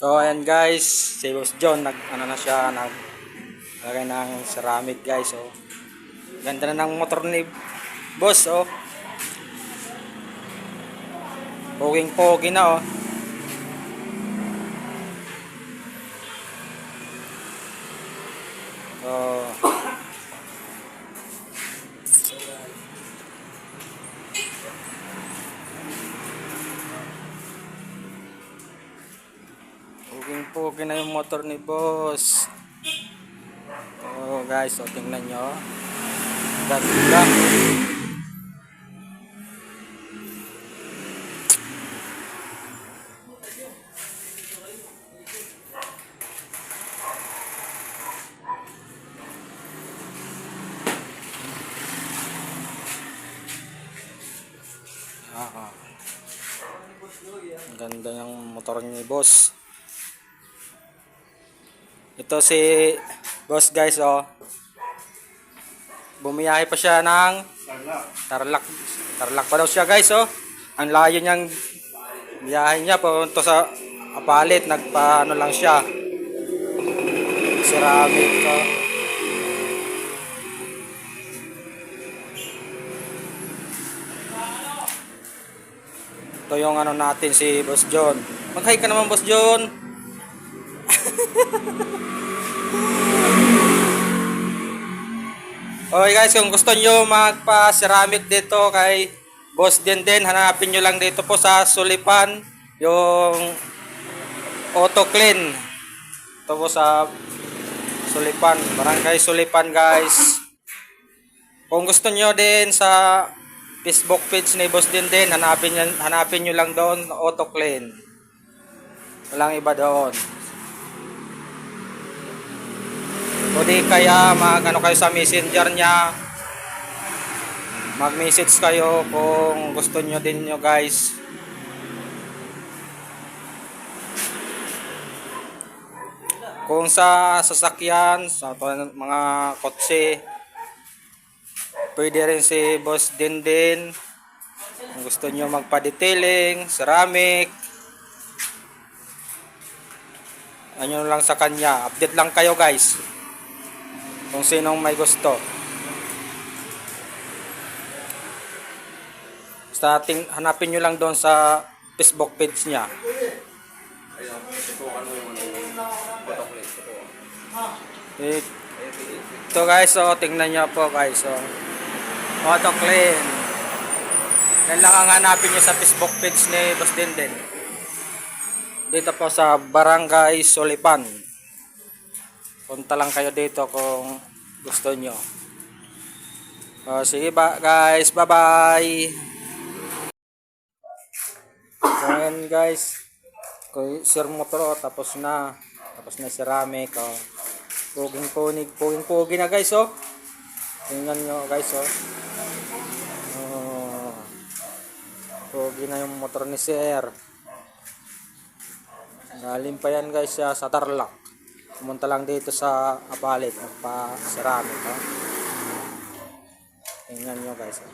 So ayan guys, si Boss John ano na siya, lagay ng ceramic guys. Oh. Ganda na ng motor ni Boss, oh. Poging-pogi na, oh. Oh. Poging-pogi na yung motor ni Boss. Oh guys, so tingnan nyo. Ganda. Ang ganda ng motor ni Boss. Ito si Boss guys, oh. Bumiyahe pa siya ng Tarlac pa daw siya guys, oh. Ang layo niyang biyahe niya papunta sa Apalit. Nagpaano lang siya, ceramic, oh. Ito yung ano natin, si Boss John. Mag-hi ka naman, Boss John. Okay guys, kung gusto nyo magpa-ceramic dito kay Boss Denden, hanapin nyo lang dito po sa Sulipan, yung Auto Clean. Ito po sa Sulipan, Barangay Sulipan guys. Kung gusto nyo din sa Facebook page ni Boss Denden, hanapin nyo lang doon, Auto Clean. Walang iba doon. O di kaya mag-ano kayo sa messenger niya, mag-message kayo kung gusto nyo din nyo guys. Kung sa sasakyan, sa mga kotse, pwede rin si Boss Denden. Kung gusto nyo magpa-detailing, ceramic, ano lang sa kanya, update lang kayo guys kung sinong may gusto. Basta hanapin nyo lang doon sa Facebook page niya. Ito guys, so tingnan nyo po guys, so Auto Clean. Yan lang ang hanapin nyo sa Facebook page ni Boss Denden. Dito po sa Barangay Sulipan. Punta lang kayo dito kung gusto nyo. Sige ba guys, bye bye. So yan guys, sir motor, tapos na ceramic, oh. Puging-pogi na guys, oh. Tingnan nyo guys, oh. Pogi na yung motor ni sir. Galing pa yan guys sa Tarlac. Pumunta lang dito sa Apalit, magpa-ceramic, oh. Tingnan nyo guys, oh.